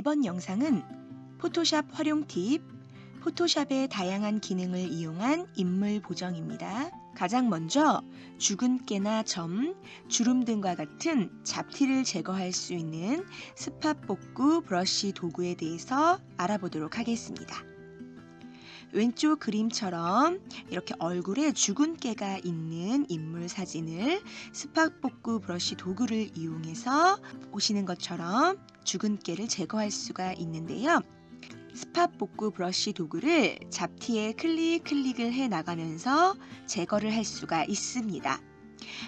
이번 영상은 포토샵 활용 팁, 포토샵의 다양한 기능을 이용한 인물 보정입니다. 가장 먼저 죽은 깨나 점, 주름 등과 같은 잡티를 제거할 수 있는 스팟 복구 브러쉬 도구에 대해서 알아보도록 하겠습니다. 왼쪽 그림처럼 이렇게 얼굴에 죽은 깨가 있는 인물 사진을 스팟 복구 브러쉬 도구를 이용해서 보시는 것처럼 죽은 깨를 제거할 수가 있는데요. 스팟 복구 브러쉬 도구를 잡티에 클릭을 해 나가면서 제거를 할 수가 있습니다.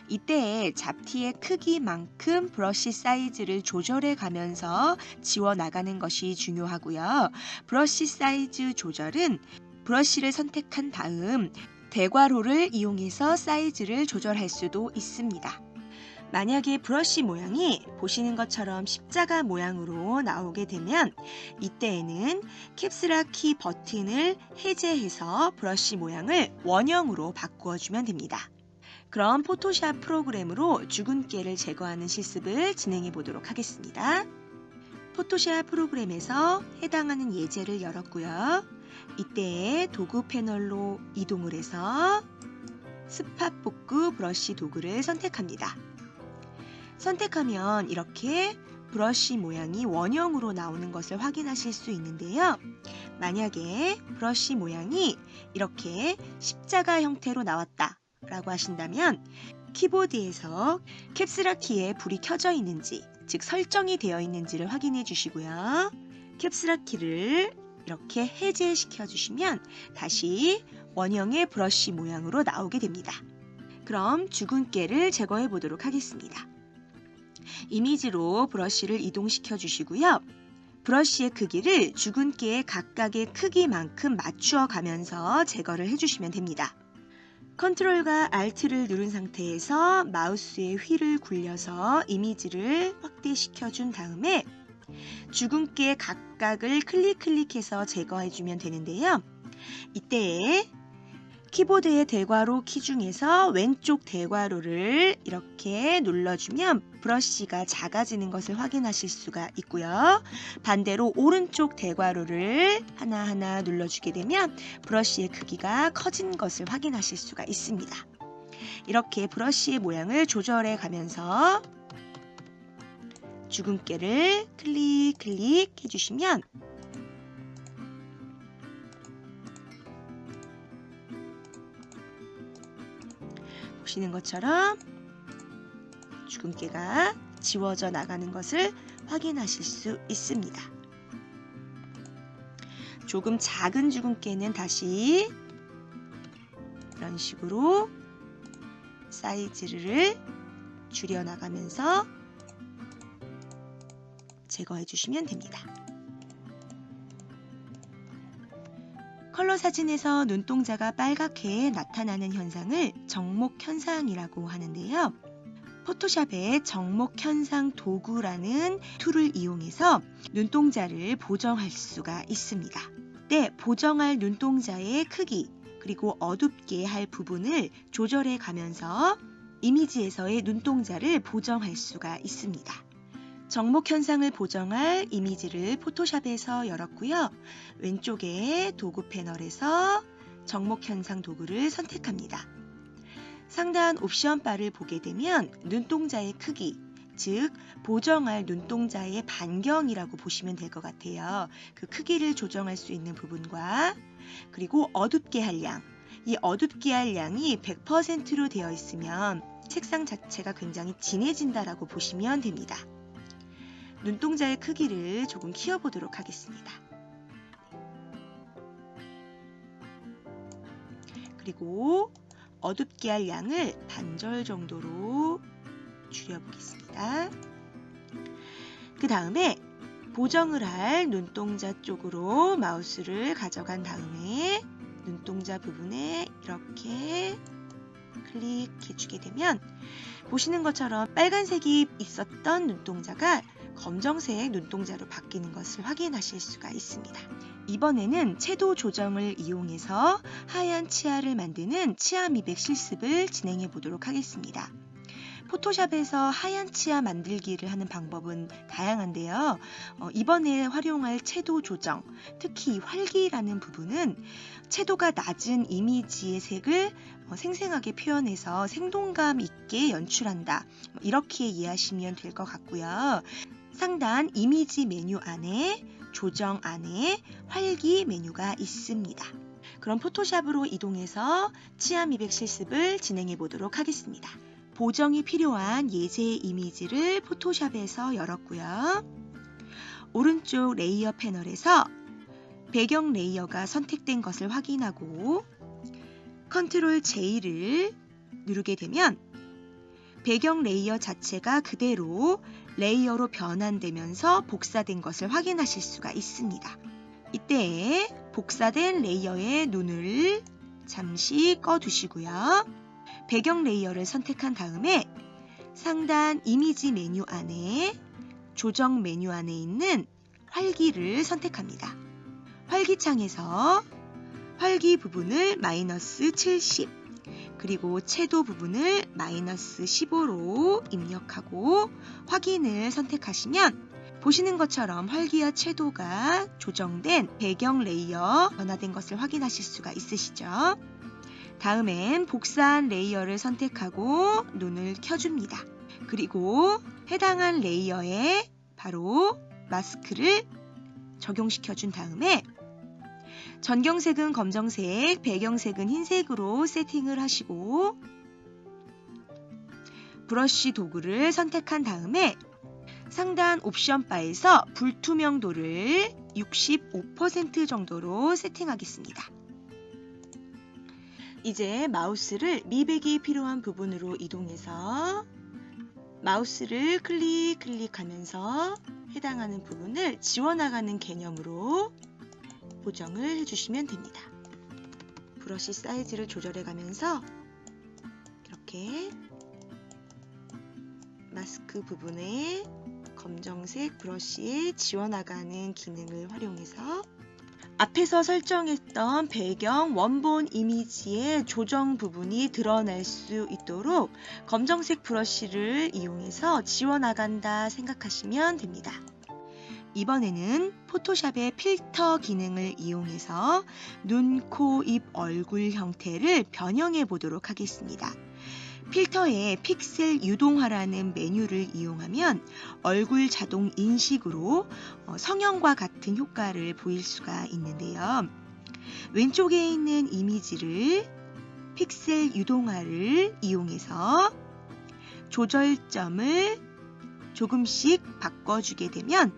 이때 잡티의 크기만큼 브러쉬 사이즈를 조절해 가면서 지워 나가는 것이 중요하고요. 브러쉬 사이즈 조절은 브러쉬를 선택한 다음 대괄호를 이용해서 사이즈를 조절할 수도 있습니다. 만약에 브러쉬 모양이 보시는 것처럼 십자가 모양으로 나오게 되면 이때에는 캡슐락 키 버튼을 해제해서 브러쉬 모양을 원형으로 바꾸어 주면 됩니다. 그럼 포토샵 프로그램으로 죽은 깨를 제거하는 실습을 진행해 보도록 하겠습니다. 포토샵 프로그램에서 해당하는 예제를 열었고요. 이때 도구 패널로 이동을 해서 스팟 복구 브러쉬 도구를 선택합니다. 선택하면 이렇게 브러쉬 모양이 원형으로 나오는 것을 확인하실 수 있는데요. 만약에 브러쉬 모양이 이렇게 십자가 형태로 나왔다 라고 하신다면 키보드에서 캡슐락 키에 불이 켜져 있는지, 즉 설정이 되어 있는지를 확인해 주시고요. 캡슐락 키를 이렇게 해제시켜 주시면 다시 원형의 브러쉬 모양으로 나오게 됩니다. 그럼 죽은 깨를 제거해 보도록 하겠습니다. 이미지로 브러쉬를 이동시켜 주시고요. 브러쉬의 크기를 죽은 깨의 각각의 크기만큼 맞추어 가면서 제거를 해주시면 됩니다. 컨트롤과 Alt를 누른 상태에서 마우스의 휠을 굴려서 이미지를 확대시켜 준 다음에 죽은 깨 각각을 클릭해서 제거해주면 되는데요. 이때에 키보드의 대괄호 키 중에서 왼쪽 대괄호를 이렇게 눌러주면 브러쉬가 작아지는 것을 확인하실 수가 있고요. 반대로 오른쪽 대괄호를 하나하나 눌러주게 되면 브러쉬의 크기가 커진 것을 확인하실 수가 있습니다. 이렇게 브러쉬의 모양을 조절해 가면서 죽은 깨를 클릭 해주시면 보시는 것처럼 죽은 깨가 지워져 나가는 것을 확인하실 수 있습니다. 조금 작은 죽은 깨는 다시 이런 식으로 사이즈를 줄여 나가면서 제거해 주시면 됩니다. 컬러 사진에서 눈동자가 빨갛게 나타나는 현상을 정목 현상이라고 하는데요. 포토샵의 정목 현상 도구라는 툴을 이용해서 눈동자를 보정할 수가 있습니다. 네, 보정할 눈동자의 크기 그리고 어둡게 할 부분을 조절해 가면서 이미지에서의 눈동자를 보정할 수가 있습니다. 정목 현상을 보정할 이미지를 포토샵에서 열었고요. 왼쪽에 도구 패널에서 정목 현상 도구를 선택합니다. 상단 옵션 바를 보게 되면 눈동자의 크기, 즉 보정할 눈동자의 반경이라고 보시면 될 것 같아요. 그 크기를 조정할 수 있는 부분과 그리고 어둡게 할 양, 이 어둡게 할 양이 100%로 되어 있으면 색상 자체가 굉장히 진해진다라고 보시면 됩니다. 눈동자의 크기를 조금 키워보도록 하겠습니다. 그리고 어둡게 할 양을 반절 정도로 줄여보겠습니다. 그 다음에 보정을 할 눈동자 쪽으로 마우스를 가져간 다음에 눈동자 부분에 이렇게 클릭해주게 되면 보시는 것처럼 빨간색이 있었던 눈동자가 검정색 눈동자로 바뀌는 것을 확인하실 수가 있습니다. 이번에는 채도 조정을 이용해서 하얀 치아를 만드는 치아 미백 실습을 진행해 보도록 하겠습니다. 포토샵에서 하얀 치아 만들기를 하는 방법은 다양한데요. 이번에 활용할 채도 조정, 특히 활기라는 부분은 채도가 낮은 이미지의 색을 생생하게 표현해서 생동감 있게 연출한다. 이렇게 이해하시면 될 것 같고요. 상단 이미지 메뉴 안에 조정 안에 활기 메뉴가 있습니다. 그럼 포토샵으로 이동해서 치아 미백 실습을 진행해 보도록 하겠습니다. 보정이 필요한 예제 이미지를 포토샵에서 열었고요. 오른쪽 레이어 패널에서 배경 레이어가 선택된 것을 확인하고 컨트롤 J를 누르게 되면 배경 레이어 자체가 그대로 레이어로 변환되면서 복사된 것을 확인하실 수가 있습니다. 이때 복사된 레이어의 눈을 잠시 꺼두시고요. 배경 레이어를 선택한 다음에 상단 이미지 메뉴 안에 조정 메뉴 안에 있는 활기를 선택합니다. 활기창에서 활기 부분을 마이너스 70 그리고 채도 부분을 마이너스 15로 입력하고 확인을 선택하시면 보시는 것처럼 활기와 채도가 조정된 배경 레이어 변화된 것을 확인하실 수가 있으시죠? 다음엔 복사한 레이어를 선택하고 눈을 켜줍니다. 그리고 해당한 레이어에 바로 마스크를 적용시켜준 다음에 전경색은 검정색, 배경색은 흰색으로 세팅을 하시고 브러쉬 도구를 선택한 다음에 상단 옵션 바에서 불투명도를 65% 정도로 세팅하겠습니다. 이제 마우스를 미백이 필요한 부분으로 이동해서 마우스를 클릭하면서 해당하는 부분을 지워나가는 개념으로 보정을 해주시면 됩니다. 브러쉬 사이즈를 조절해가면서 이렇게 마스크 부분에 검정색 브러쉬에 지워나가는 기능을 활용해서 앞에서 설정했던 배경 원본 이미지의 조정 부분이 드러날 수 있도록 검정색 브러쉬를 이용해서 지워나간다 생각하시면 됩니다. 이번에는 포토샵의 필터 기능을 이용해서 눈, 코, 입, 얼굴 형태를 변형해 보도록 하겠습니다. 필터에 픽셀 유동화라는 메뉴를 이용하면 얼굴 자동 인식으로 성형과 같은 효과를 보일 수가 있는데요. 왼쪽에 있는 이미지를 픽셀 유동화를 이용해서 조절점을 조금씩 바꿔주게 되면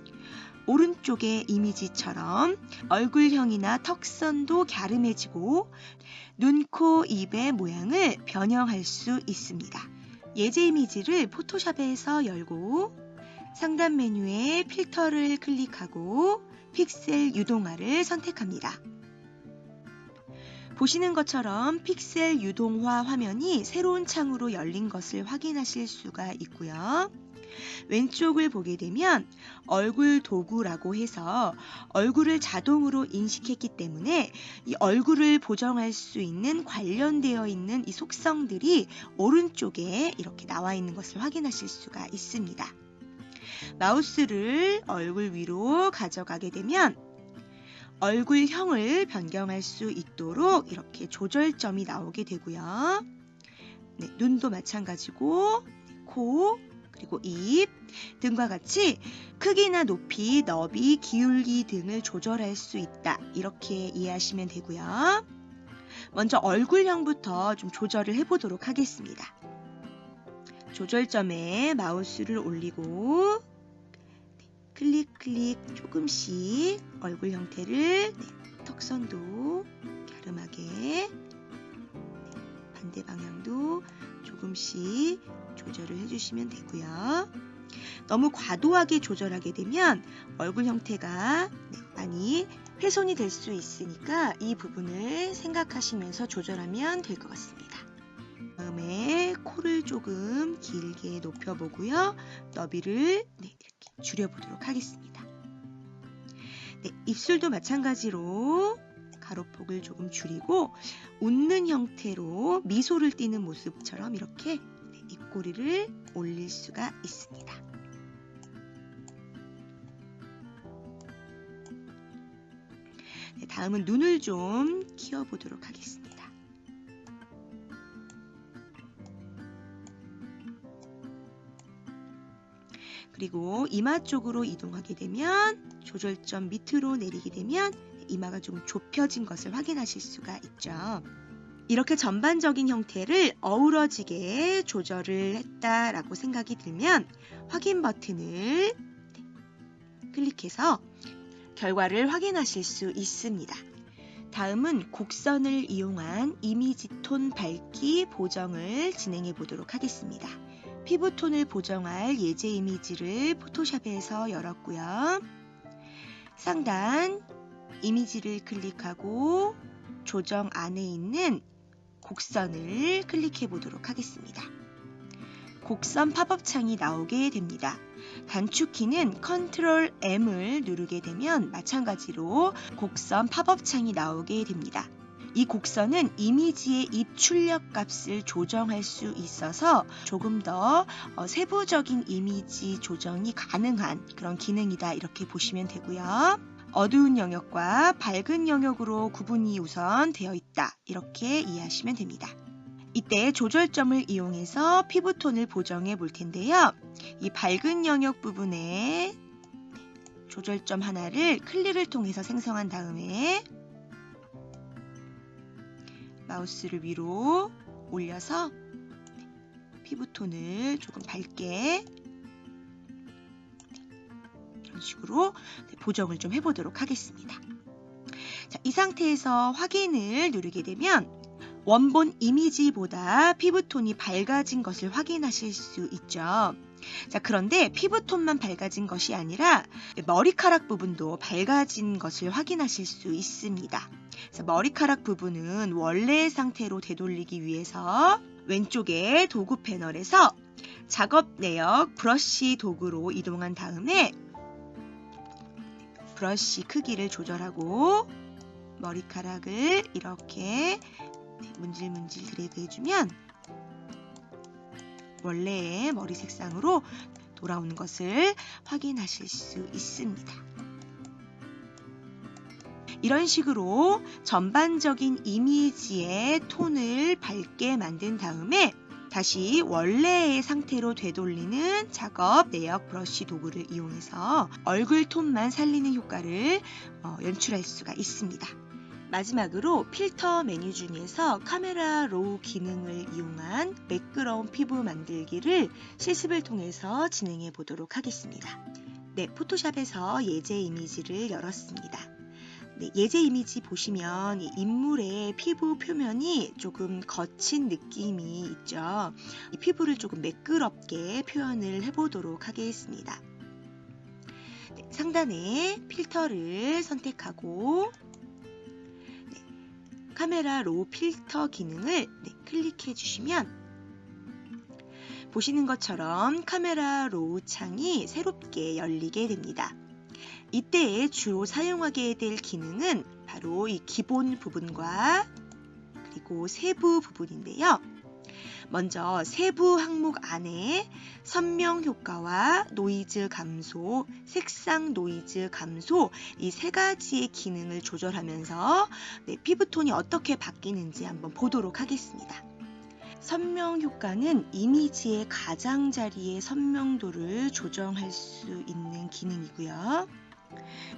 오른쪽의 이미지처럼 얼굴형이나 턱선도 갸름해지고 눈, 코, 입의 모양을 변형할 수 있습니다. 예제 이미지를 포토샵에서 열고 상단 메뉴에 필터를 클릭하고 픽셀 유동화를 선택합니다. 보시는 것처럼 픽셀 유동화 화면이 새로운 창으로 열린 것을 확인하실 수가 있고요. 왼쪽을 보게 되면 얼굴 도구라고 해서 얼굴을 자동으로 인식했기 때문에 이 얼굴을 보정할 수 있는 관련되어 있는 이 속성들이 오른쪽에 이렇게 나와 있는 것을 확인하실 수가 있습니다. 마우스를 얼굴 위로 가져가게 되면 얼굴형을 변경할 수 있도록 이렇게 조절점이 나오게 되고요. 네, 눈도 마찬가지고 코, 그리고 입 등과 같이 크기나 높이, 너비, 기울기 등을 조절할 수 있다. 이렇게 이해하시면 되고요. 먼저 얼굴형부터 좀 조절을 해보도록 하겠습니다. 조절점에 마우스를 올리고 클릭 조금씩 얼굴 형태를 턱선도 갸름하게 반대 방향도 조금씩 조절을 해주시면 되고요. 너무 과도하게 조절하게 되면 얼굴 형태가 많이 훼손이 될 수 있으니까 이 부분을 생각하시면서 조절하면 될 것 같습니다. 다음에 코를 조금 길게 높여보고요. 너비를 이렇게 줄여보도록 하겠습니다. 입술도 마찬가지로 가로폭을 조금 줄이고 웃는 형태로 미소를 띠는 모습처럼 이렇게 입꼬리를 올릴 수가 있습니다. 네, 다음은 눈을 좀 키워보도록 하겠습니다. 그리고 이마 쪽으로 이동하게 되면 조절점 밑으로 내리게 되면 이마가 좀 좁혀진 것을 확인하실 수가 있죠. 이렇게 전반적인 형태를 어우러지게 조절을 했다라고 생각이 들면 확인 버튼을 클릭해서 결과를 확인하실 수 있습니다. 다음은 곡선을 이용한 이미지 톤 밝기 보정을 진행해 보도록 하겠습니다. 피부톤을 보정할 예제 이미지를 포토샵에서 열었고요. 상단 이미지를 클릭하고 조정 안에 있는 곡선을 클릭해 보도록 하겠습니다. 곡선 팝업 창이 나오게 됩니다. 단축키는 Ctrl M을 누르게 되면 마찬가지로 곡선 팝업 창이 나오게 됩니다. 이 곡선은 이미지의 입출력 값을 조정할 수 있어서 조금 더 세부적인 이미지 조정이 가능한 그런 기능이다 이렇게 보시면 되고요. 어두운 영역과 밝은 영역으로 구분이 우선 되어 있다 이렇게 이해하시면 됩니다. 이때 조절점을 이용해서 피부톤을 보정해 볼 텐데요. 이 밝은 영역 부분에 조절점 하나를 클릭을 통해서 생성한 다음에 마우스를 위로 올려서 피부톤을 조금 밝게 이런 식으로 보정을 좀 해보도록 하겠습니다. 자, 이 상태에서 확인을 누르게 되면 원본 이미지보다 피부톤이 밝아진 것을 확인하실 수 있죠. 자, 그런데 피부톤만 밝아진 것이 아니라 머리카락 부분도 밝아진 것을 확인하실 수 있습니다. 그래서 머리카락 부분은 원래의 상태로 되돌리기 위해서 왼쪽에 도구 패널에서 작업 내역 브러쉬 도구로 이동한 다음에 브러쉬 크기를 조절하고 머리카락을 이렇게 문질문질 드래그 해주면 원래의 머리 색상으로 돌아오는 것을 확인하실 수 있습니다. 이런 식으로 전반적인 이미지의 톤을 밝게 만든 다음에 다시 원래의 상태로 되돌리는 작업 내역 브러쉬 도구를 이용해서 얼굴 톤만 살리는 효과를 연출할 수가 있습니다. 마지막으로 필터 메뉴 중에서 카메라 로우 기능을 이용한 매끄러운 피부 만들기를 실습을 통해서 진행해 보도록 하겠습니다. 네, 포토샵에서 예제 이미지를 열었습니다. 네, 예제 이미지 보시면 이 인물의 피부 표면이 조금 거친 느낌이 있죠. 이 피부를 조금 매끄럽게 표현을 해보도록 하겠습니다. 네, 상단에 필터를 선택하고 카메라 로우 필터 기능을 클릭해 주시면 보시는 것처럼 카메라 로우 창이 새롭게 열리게 됩니다. 이때 주로 사용하게 될 기능은 바로 이 기본 부분과 그리고 세부 부분인데요. 먼저 세부 항목 안에 선명 효과와 노이즈 감소, 색상 노이즈 감소 이 세 가지의 기능을 조절하면서 피부톤이 어떻게 바뀌는지 한번 보도록 하겠습니다. 선명 효과는 이미지의 가장자리의 선명도를 조정할 수 있는 기능이고요.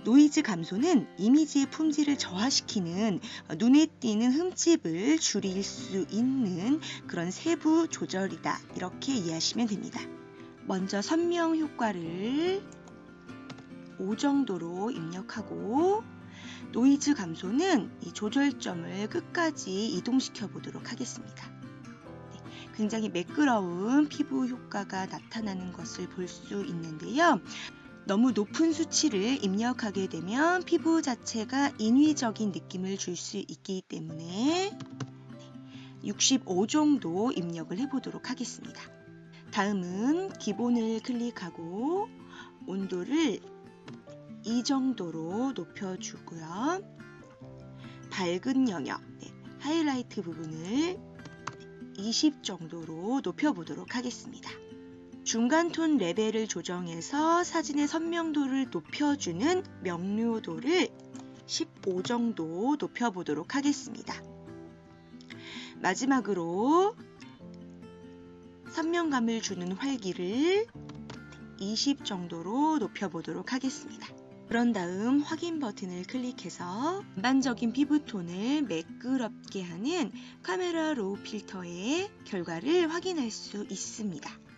노이즈 감소는 이미지의 품질을 저하시키는 눈에 띄는 흠집을 줄일 수 있는 그런 세부 조절이다. 이렇게 이해하시면 됩니다. 먼저 선명 효과를 5 정도로 입력하고 노이즈 감소는 이 조절점을 끝까지 이동시켜 보도록 하겠습니다. 굉장히 매끄러운 피부 효과가 나타나는 것을 볼 수 있는데요. 너무 높은 수치를 입력하게 되면 피부 자체가 인위적인 느낌을 줄 수 있기 때문에 65 정도 입력을 해보도록 하겠습니다. 다음은 기본을 클릭하고 온도를 2 정도로 높여주고요. 밝은 영역, 하이라이트 부분을 20 정도로 높여보도록 하겠습니다. 중간 톤 레벨을 조정해서 사진의 선명도를 높여주는 명료도를 15 정도 높여보도록 하겠습니다. 마지막으로 선명감을 주는 활기를 20 정도로 높여보도록 하겠습니다. 그런 다음 확인 버튼을 클릭해서 전반적인 피부톤을 매끄럽게 하는 카메라 로우 필터의 결과를 확인할 수 있습니다.